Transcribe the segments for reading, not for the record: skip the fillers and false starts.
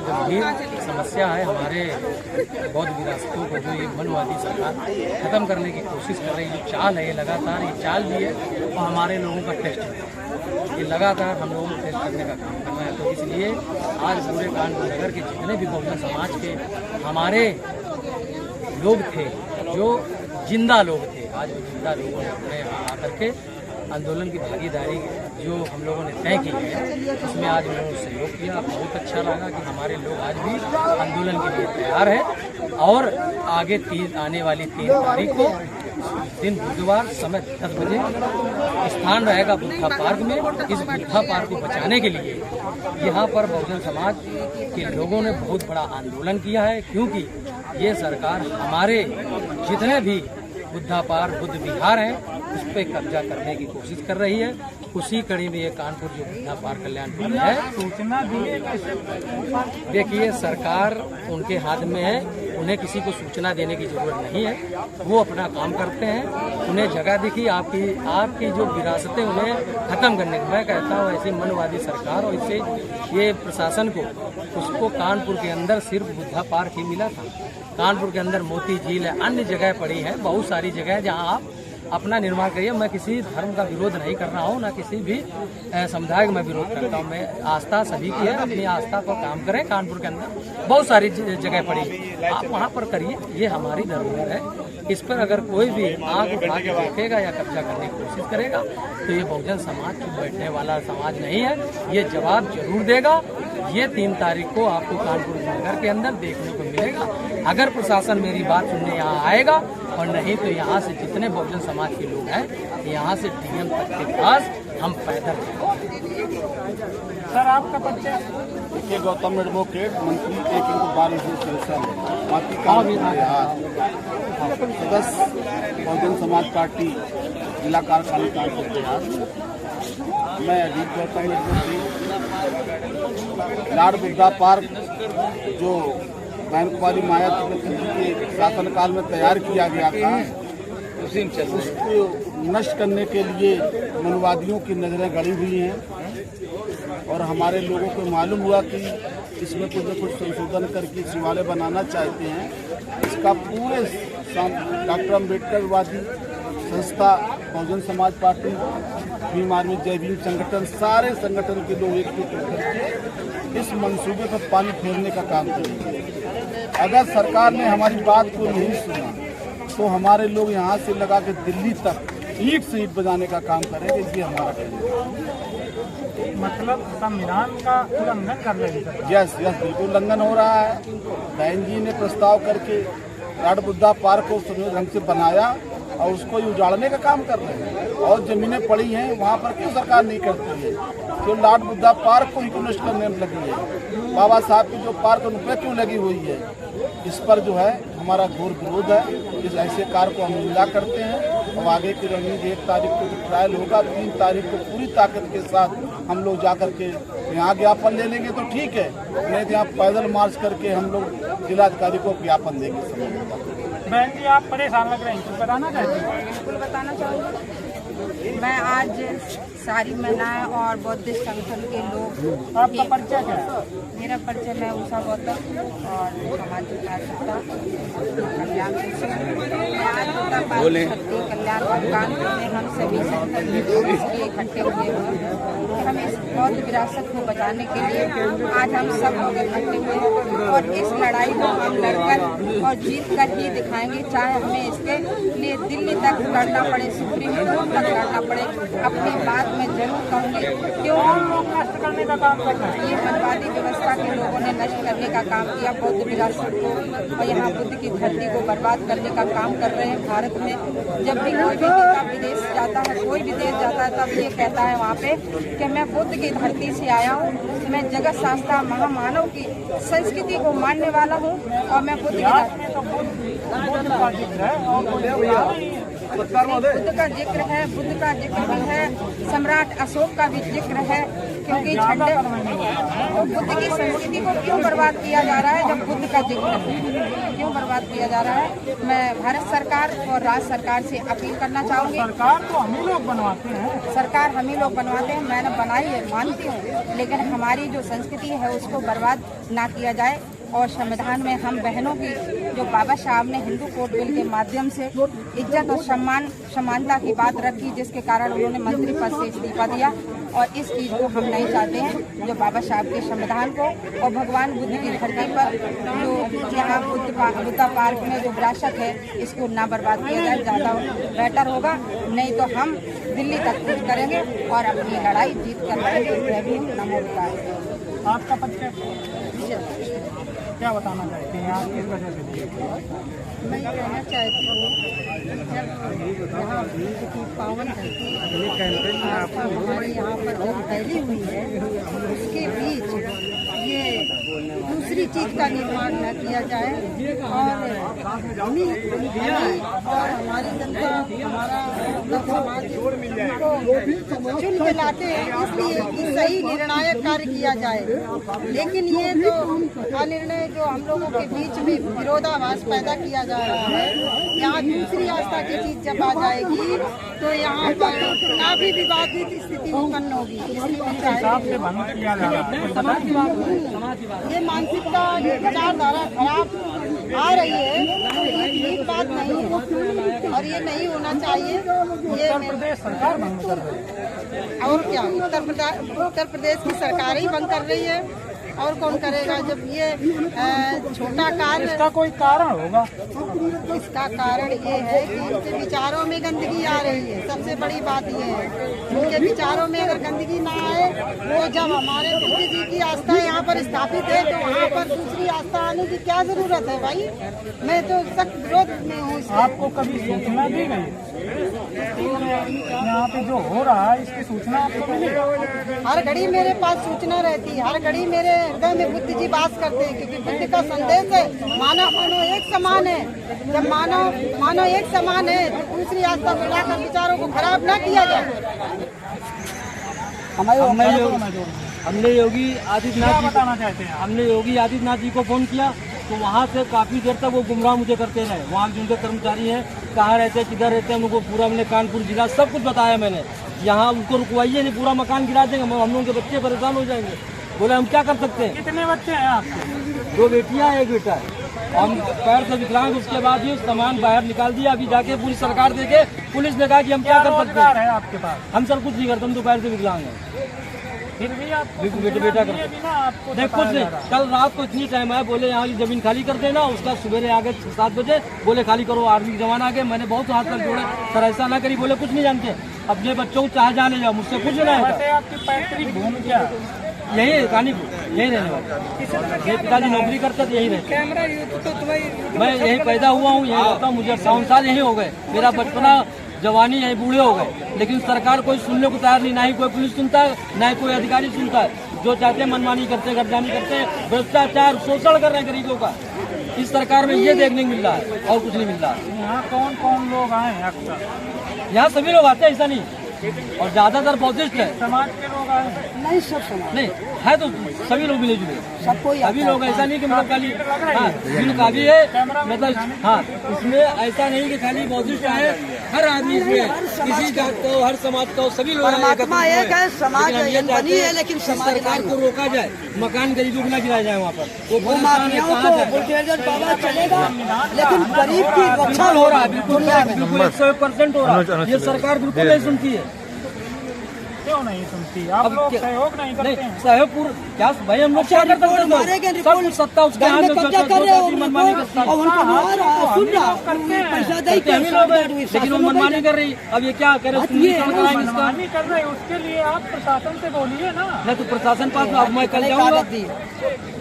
गंभीर समस्या है। हमारे बौद्ध विरासतों को जो ये मनवादी सरकार खत्म करने की कोशिश कर रही है, जो चाल है ये लगातार ये चाल भी है और हमारे लोगों का टेस्ट है। ये लगातार हम लोगों को टेस्ट करने का काम कर रहा है। तो इसलिए आज पूरे कानपुर नगर के जितने भी बहुजन समाज के हमारे लोग थे, जो जिंदा लोग थे, आज वो जिंदा लोगों ने अपने यहाँ आकर के आंदोलन की भागीदारी जो हम लोगों ने तय की है, उसमें आज उन्होंने सहयोग किया। बहुत अच्छा लगा कि हमारे लोग आज भी आंदोलन के लिए तैयार हैं और आगे आने वाली 3 तारीख को दिन बुधवार समय 10 बजे स्थान रहेगा बुद्धा पार्क में। इस बुद्धा पार्क को बचाने के लिए यहाँ पर बहुजन समाज के लोगों ने बहुत बड़ा आंदोलन किया है, क्योंकि ये सरकार हमारे जितने भी बुद्धा पार्क बुद्ध विहार हैं उस पर कब्जा करने की कोशिश कर रही है। उसी कड़ी में ये कानपुर जो बुद्धा पार्क कल्याणपुर है, सूचना दी है। देखिए, सरकार उनके हाथ में है, उन्हें किसी को सूचना देने की जरूरत नहीं है, वो अपना काम करते हैं। उन्हें जगह दिखी आपकी जो विरासतें उन्हें खत्म करने की, मैं कहता हूँ ऐसी मनवादी सरकार और इससे ये प्रशासन को उसको कानपुर के अंदर सिर्फ बुद्धा पार्क ही मिला था। कानपुर के अंदर मोती झील है, अन्य जगह पड़ी है, बहुत सारी जगह है जहाँ आप अपना निर्माण करिए। मैं किसी धर्म का विरोध नहीं कर रहा हूँ, ना किसी भी समुदाय का मैं विरोध करता हूँ। मैं आस्था सभी की है, अपनी आस्था पर काम करें। कानपुर के अंदर बहुत सारी जगह पड़ी, आप वहाँ पर करिए, ये हमारी धरोहर है। इस पर अगर कोई भी आंख उठा के देखेगा या कब्जा करने की कोशिश करेगा तो ये बहुजन समाज चुप बैठने वाला समाज नहीं है, ये जवाब जरूर देगा। ये 3 तारीख को आपको कानपुर नगर के अंदर देखने को मिलेगा। अगर प्रशासन मेरी बात सुनने यहाँ आएगा और नहीं तो यहाँ से जितने बहुजन समाज के लोग हैं यहाँ से डीएम तक के पास हम पैदल। सर, आपका परिचय? देखिए, गौतम एडवोकेट, मंत्री 1/12 सदस्य बहुजन समाज पार्टी जिला कार्यकारिणी कानपुर बिहार। मैं Ajit Gautam advocate. Lord Buddha park जो बहन कुमारी मायावती के शासनकाल में तैयार किया गया था, उसको नष्ट करने के लिए मनवादियों की नजरें गड़ी हुई हैं और हमारे लोगों को मालूम हुआ कि इसमें कुछ न कुछ संशोधन करके शिवालय बनाना चाहते हैं। इसका पूरे डॉक्टर अम्बेडकरवादी संस्था बहुजन समाज पार्टी, भीम आर्मी, जय भीम संगठन, सारे संगठन के लोग एकजुट होकर के इस मंसूबे पर पानी फेरने का काम करेंगे। अगर सरकार ने हमारी बात को नहीं सुना तो हमारे लोग यहाँ से लगा के दिल्ली तक ईंट से ईंट बजाने का काम करेंगे। ये हमारा कहना, मतलब संविधान का उल्लंघन कर रहे हैं। यस, बिल्कुल उल्लंघन हो रहा है। बहन जी ने प्रस्ताव करके लॉर्ड बुद्धा पार्क को सुनियोजित ढंग से बनाया और उसको उजाड़ने का काम कर रहे हैं। और जमीनें पड़ी हैं वहाँ पर क्यों सरकार नहीं करती है? क्यों लॉर्ड बुद्धा पार्क को ही क्यों नष्ट करने में लगी है? बाबा साहब की जो पार्क उन पर क्यों लगी हुई है? इस पर जो है हमारा घोर विरोध है। इस ऐसे कार्य को हम निंदा करते हैं और आगे की रणनीति 1 तारीख को जो ट्रायल होगा, 3 तारीख को पूरी ताकत के साथ हम लोग जा करके यहाँ ज्ञापन ले लेंगे तो ठीक है, नहीं तो यहाँ पैदल मार्च करके हम लोग जिलाधिकारी को ज्ञापन देंगे। बहन जी, आप परेशान लग रहे हैं, कुछ बताना चाहती हैं? बिल्कुल बताना चाहूँगी। मैं आज सारी महिलाएं और बौद्धिस्ट संगठन के लोग। आपका परिचय क्या है? मेरा परिचय, मैं उषा गौतम और सामाजिक कार्यकर्ता कल्याणपुर से। मैं आज बुद्धा पार्क कल्याणपुर कानपुर में हम सभी संगठन के इकट्ठे हुए हैं। हम इस बौद्ध विरासत को बचाने के लिए आज हम सब लोग इकट्ठे हुए हैं और इस लड़ाई को हम लड़कर और जीत कर ही दिखाएंगे, चाहे हमें इसके लिए दिल्ली तक लड़ना पड़े, सुप्रीम कोर्ट तक लड़ना पड़े। अपनी बात में जरूर कहूँगी, क्यों लोग नष्ट करने का काम कर रहे हैं? ये मनवादी व्यवस्था के लोगों ने नष्ट करने का काम किया, बौद्ध विरासत को और यहाँ बुद्ध की धरती को बर्बाद करने का काम कर रहे हैं। भारत में जब भी कोई भी नेता विदेश जाता है, कोई विदेश जाता है, तब ये कहता है वहाँ पे कि मैं बुद्ध की धरती से आया हूँ, मैं जगत शास्त्रा महामानव की संस्कृति को मानने वाला हूँ और मैं बुद्ध बुद्ध का जिक्र है, बुद्ध का जिक्र भी है, सम्राट अशोक का भी जिक्र है। क्योंकि झंडे तो बुद्ध की संस्कृति को क्यों बर्बाद किया जा रहा है जब बुद्ध का जिक्र है, क्यों बर्बाद किया जा रहा है। मैं भारत सरकार और राज्य सरकार से अपील करना चाहूँगी। सरकार तो हम ही लोग बनवाते हैं, सरकार हम ही लोग बनवाते हैं, मैंने बनाई है मानती हूँ, लेकिन हमारी जो संस्कृति है उसको बर्बाद ना किया जाए। और संविधान में हम बहनों की जो बाबा साहब ने हिंदू कोड बिल के माध्यम से इज्जत और समानता की बात रखी, जिसके कारण उन्होंने मंत्री पद से इस्तीफा दिया, और इस चीज़ को हम नहीं चाहते हैं। जो बाबा साहब के संविधान को और भगवान बुद्ध की धरती पर जो यहाँ बुद्धा पार्क में जो विरासत है इसको ना बर्बाद किया जाए, ज़्यादा बेटर होगा। नहीं तो हम दिल्ली तक कूच करेंगे और अपनी लड़ाई जीत कर लड़ेंगे। यह भी नमो बुद्धाय। आपका पद क्या बताना चाहते हैं आप, किस वजह से दिए? मैं कहना चाहती हूँ, जब यहाँ बुद्ध की पावन धरती हमारे यहाँ पर जब फैली हुई है, उसके बीच ये दूसरी चीज का निर्माण न किया जाए और और हमारी जनता, हमारा समाज को चुन के लाते हैं, इसलिए कि सही निर्णायक कार्य किया जाए। लेकिन ये तो अनिर्णय जो हम लोगों के बीच में विरोधाभास पैदा किया जा रहा है, यहाँ दूसरी आस्था की चीज जब आ जाएगी तो यहाँ पर काफी विवादित स्थिति उत्पन्न होगी। हिसाब से भंग किया जा रहा है। ये मानसिकता, ये विचारधारा खराब आ रही है, ये ठीक बात नहीं है और ये नहीं होना चाहिए। ये उत्तर प्रदेश सरकार भंग कर रही है। और क्या, उत्तर प्रदेश की सरकार ही बंद कर रही है, और कौन करेगा। जब ये छोटा कार्य, इसका कोई कारण होगा? इसका कारण ये है कि उनके विचारों में गंदगी आ रही है। सबसे बड़ी बात ये है, उनके विचारों में अगर गंदगी ना आए तो जब हमारे बुद्ध जी की आस्था यहाँ पर स्थापित है तो वहाँ पर दूसरी आस्था आने की क्या जरूरत है भाई। मैं तो सख्त विरोध में हूँ। आपको कभी सूचना दी गई यहाँ पे जो हो रहा है, इसकी सूचना आपको मिली? हर घड़ी मेरे पास सूचना रहती है, हर घड़ी मेरे हृदय में बुद्ध जी वास करते हैं, क्योंकि बुद्ध का संदेश है मानव एक समान है। जब मानव एक समान है तो दूसरी आस्था मिलाकर विचारों को खराब ना किया जाए। हमने योगी आदित्यनाथ जी बताना चाहते हैं? हमने योगी आदित्यनाथ जी को फोन किया तो वहाँ से काफी देर तक वो गुमराह मुझे करते रहे। वहाँ जो उनके कर्मचारी हैं, कहाँ रहते हैं, किधर रहते हैं, उनको पूरा मैंने कानपुर जिला सब कुछ बताया मैंने। यहाँ उनको रुकवाइए नहीं, पूरा मकान गिरा देंगे, हम लोगों के बच्चे परेशान हो जाएंगे। बोले हम क्या कर सकते हैं? कितने बच्चे हैं आपके? 2 बेटियां, 1 बेटा है। हम पैर से विकलांग, उसके बाद ही सामान बाहर निकाल दिया। अभी जाके पूरी सरकार देखे, पुलिस ने कहा कि हम क्या कर सकते हैं? है आपके पास? हम सर कुछ नहीं करते, हम तो पैर से विकलांग हैं। फिर भी आप बेटा कर देख कुछ नहीं। कल रात को इतनी टाइम आया, बोले यहाँ की जमीन खाली कर देना। उसका सवेरे आ गए 7 बजे, बोले खाली करो, आर्मी के जवान आ गए। मैंने बहुत हाथ तक जोड़े, सर ऐसा ना करी। बोले कुछ नहीं जानते, अपने बच्चों को चाहे जाने जाओ, मुझसे कुछ नहीं है। आपकी पैतृक भूमि क्या? यही है कानीपुर, यही रहने वाले। पिताजी नौकरी करते थे, यही रहते। मैं यही पैदा हुआ हूँ, यही रहता हूँ। मुझे 58 साल यही हो गए। मेरा बचपना जवानी यही बूढ़े हो गए, लेकिन सरकार कोई सुनने को तैयार नहीं। ना ही कोई पुलिस सुनता है, ना ही कोई अधिकारी सुनता है। जो चाहते हैं मनमानी करते हैं, गद्दानी करते हैं, भ्रष्टाचार, शोषण कर रहे हैं गरीबों का। इस सरकार में ये देखने को मिल रहा है और कुछ नहीं मिल रहा है। यहाँ कौन कौन लोग आए हैं अक्सर? यहाँ सभी लोग आते हैं, ऐसा नहीं, और ज्यादातर बौद्धिस्ट है। समाज के लोग आए हैं? नहीं, सब समाज नहीं है तो सभी लोग मिले जुले, सबको सभी लोग। ऐसा नहीं कि मतलब खाली दिल का भी है, मतलब हाँ, इसमें ऐसा नहीं कि खाली बौद्धिस्ट है। हर आदमी इसमें, किसी जात का हो, हर समाज का हो, सभी लोग परमात्मा एक है, समाज बनी है, लेकिन सरकार को रोका जाए, मकान गरीबों को न गिराया जाए। वहाँ पर वो बुलडोजर बाबा चलेगा, लेकिन गरीब की रक्षा हो रहा है। बिल्कुल 100% हो रहा है। ये सरकार बिल्कुल नहीं सुनती है। क्यों नहीं सुनती? आप लोग सहयोग नहीं करते हैं? सहयोग पूरा क्या भाई, हम लोग क्या कर सकते हैं? सब कुछ सत्ता उसके हाथ में, मनमानी करती है, लेकिन वो मनमानी कर रही। अब ये क्या करे, मनमानी कर रहे, उसके लिए आप प्रशासन से बोलिए ना। नहीं तो प्रशासन पास, अब मैं कल जाऊंगा।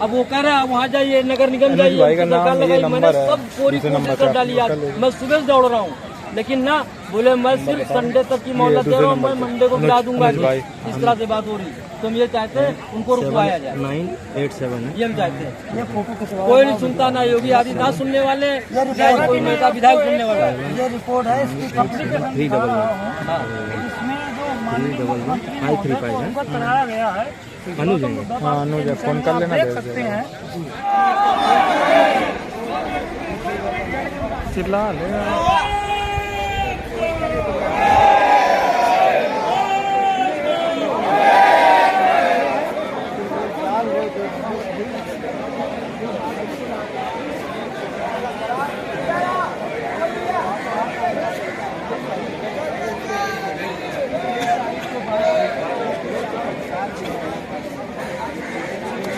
अब वो कह रहे हैं वहाँ जाइए, नगर निगम जाइए, सरकार लगाई। मैंने सब पूरी कोशिश कर डाली। मैं सुबह से दौड़ रहा हूँ, लेकिन ना बोले मैं सिर्फ संडे तक की मोहलत दे रहा हूँ, मैं मंडे को गिरा दूंगा। इस तरह से बात हो रही। तो हम ये चाहते हैं उनको रुकवाया जाए। 987 ये हम चाहते हैं। कोई नहीं सुनता, ना योगी आदित्यनाथ सुनने वाले, ना कोई नेता विधायक सुनने वाला। ये रिपोर्ट है, इसकी इसमें जो अवगत कराया गया है। अनुज फोन कर लेना, देख सकते हैं। चिल्ला लेगा।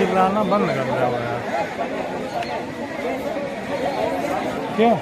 चिल्लाना बंद कर दिया हुआ है। क्यों?